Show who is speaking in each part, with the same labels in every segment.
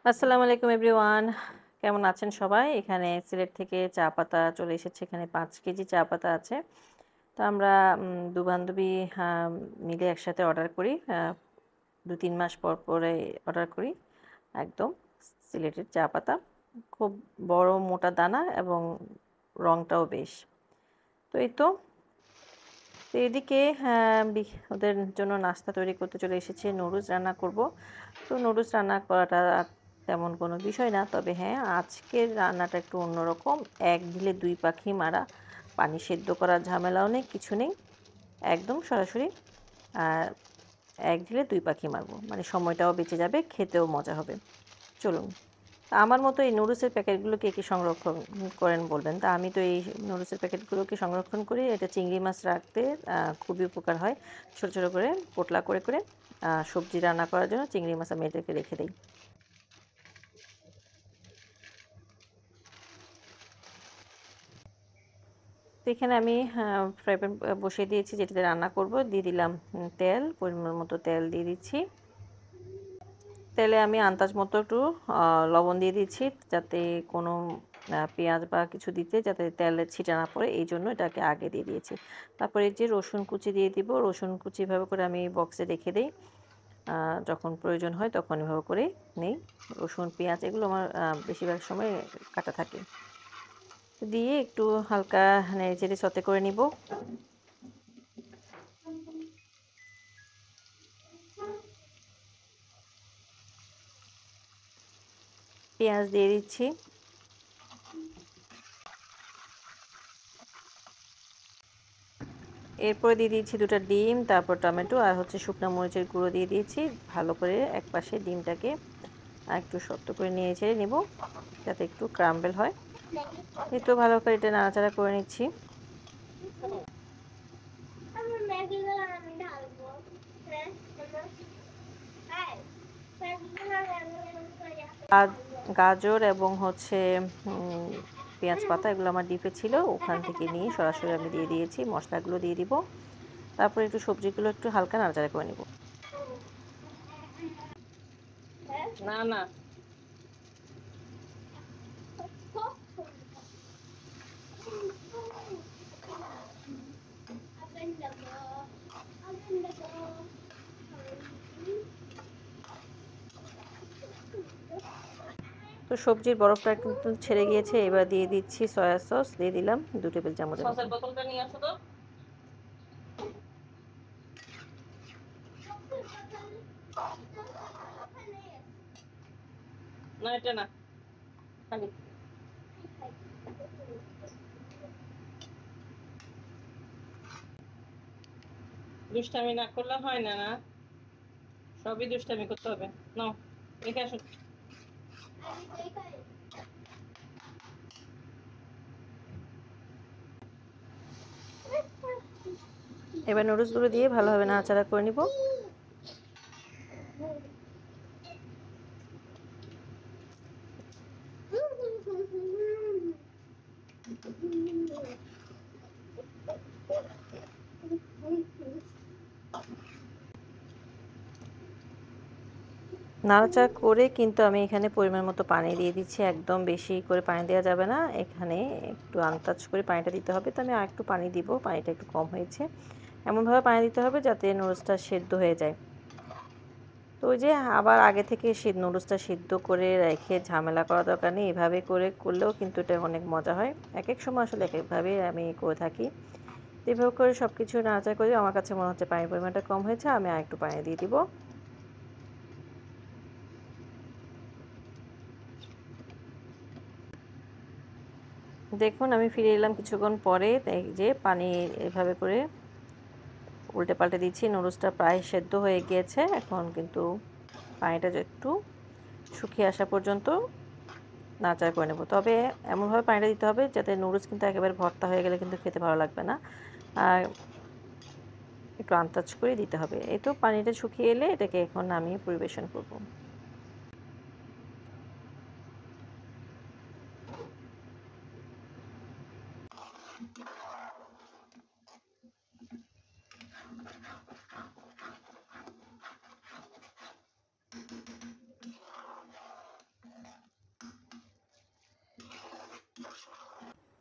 Speaker 1: আসসালামু আলাইকুম এভরিওয়ান। কেমন আছেন সবাই? এখানে সিলেট থেকে চা পাতা চলে এসেছে। এখানে ৫ কেজি চা পাতা আছে। তো আমরা ২ বান্ধবী আ মিলে একসাথে অর্ডার করি। ২-৩ মাস পর পরে অর্ডার করি। একদম সিলেটের চা পাতা। খুব বড় মোটা দানা এবং রংটাও বেশ। তো এই তো। তো এদিকে ওদের জন্য নাস্তা তৈরি করতে চলে এসেছি। নুডলস রান্না করব। তো নুডলস রান্না করাটা তেমন কোনো বিষয় না। তবে হ্যাঁ, আজকের রান্নাটা একটু অন্যরকম। এক ঢিলে ২ পাখি মারা। পানি সেদ্ধ করার ঝামেলাও নেই, কিছু নেই। একদম সরাসরি আ এক ঢিলে ২ পাখি মারব। মানে সময়টাও বেঁচে যাবে, খেতেও মজা হবে। চলুন। আমার মতো এই নুডলসের প্যাকেটগুলো কে সংরক্ষণ করেন বলবেন। তা আমি তো এই নুডলসের প্যাকেটগুলোকে সংরক্ষণ করি। এটা চিংড়ি মাছ রাখতে খুবই উপকার হয়। ছোট, ছোট করে পোঁটলা করে সবজি রান্না করার জন্য চিংড়ি মাছ আমি এটাকে রেখে দেই। তো এখানে আমি ফ্রাই প্যান বসিয়ে দিয়েছি যেটাতে রান্না করব। দিয়ে দিলাম তেল, পরিমাণ মতো তেল দিয়ে দিচ্ছি। তেলে আমি আন্দাজ মতো একটু লবণ দিয়ে দিচ্ছি যাতে কোনো পেঁয়াজ বা কিছু দিতে যাতে তেলের ছিটা না পড়ে, এই জন্য এটাকে আগে দিয়ে দিয়েছি। তারপরে এই যে রসুন কুচি দিয়ে দিব। রসুন কুচি এভাবে করে আমি বক্সে রেখে দেই। যখন প্রয়োজন হয় তখন এভাবে করে নেই। রসুন, পেঁয়াজ এগুলো আমার বেশিরভাগ সময় কাটা থাকে। দিয়ে একটু হালকা নেড়েচেড়ে সতে করে নিব। পেঁয়াজ দিয়ে দিচ্ছি। এরপরে দিয়ে দিয়েছি ২ টা ডিম, তারপর টমেটো আর হচ্ছে শুকনো মরিচের গুঁড়ো দিয়ে দিয়েছি। ভালো করে একপাশে ডিমটাকে একটু শক্ত করে নেড়েচেড়ে নেব যাতে একটু ক্রাম্বল হয়। এই তো ভালো করে এটা নাড়াচাড়া করে নিচ্ছি। গাজর এবং হচ্ছে পেঁয়াজ পাতা এগুলো আমার ডিপে ছিল, ওখান থেকে নিয়ে সরাসরি আমি দিয়ে দিয়েছি। মশলাগুলো দিয়ে দিব। তারপরে একটু সবজিগুলো একটু হালকা নাড়াচাড়া করে নেব। না না, তো সবজির বরফটা কিন্তু ছেড়ে গিয়েছে। এবার দিয়ে দিচ্ছি সয়া সস। দিয়ে দিলাম ২ টেবিল চামচের মতো। সসের বোতলটা নিয়ে আসো তো। না এটা না, খালি দুষ্টামি না করলে হয় না। না, সবই দুষ্টামি করতে হবে। নাও, রেখে আসো। এবার নুডলসগুলো দিয়ে ভালোভাবে নাড়াচাড়া করে নিব। নাড়াচাড়া করে কিন্তু আমি এখানে পরিমাণ মতো পানি দিয়ে দিচ্ছি। একদম বেশি করে পানি দেওয়া যাবে না। এখানে একটু আন্দাজ করে পানিটা দিতে হবে। তো আমি আরেকটু পানি দিব। পানিটা একটু কম হয়েছে। এমনভাবে পানি দিতে হবে যাতে নুডলসটা সেদ্ধ হয়ে যায়। তো ওই যে আবার আগে থেকে নুডলসটা সিদ্ধ করে রেখে ঝামেলা করার দরকার নেই। এভাবে করে করলেও কিন্তু এটা অনেক মজা হয়। একেক সময় আসলে একেকভাবে আমি করে থাকি। তো এভাবে করে সবকিছু নাড়াচাড়া করে আমার কাছে মনে হচ্ছে পানির পরিমাণটা কম হয়েছে। আমি আরেকটু পানি দিয়ে দিব। দেখুন আমি ফিরে এলাম কিছুক্ষণ পরে। এই যে পানি এভাবে করে উল্টে পাল্টে দিচ্ছি। নুডলসটা প্রায় সেদ্ধ হয়ে গিয়েছে। এখন কিন্তু পানিটা একটু শুকিয়ে আসা পর্যন্ত নাড়াচাড়া করে নেব। তবে এমনভাবে পানিটা দিতে হবে যাতে নুডলস কিন্তু একেবারে ভর্তা হয়ে গেলে কিন্তু খেতে ভালো লাগবে না। আর একটু আন্দাজ করে দিতে হবে। এই তো পানিটা শুকিয়ে এলে এটাকে এখন নামিয়ে পরিবেশন করব।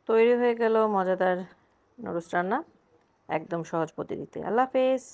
Speaker 1: তৈরি হয়ে গেল মজাদার নুডলস রান্না, একদম সহজ পদ্ধতিতে। আল্লাহ হাফেজ।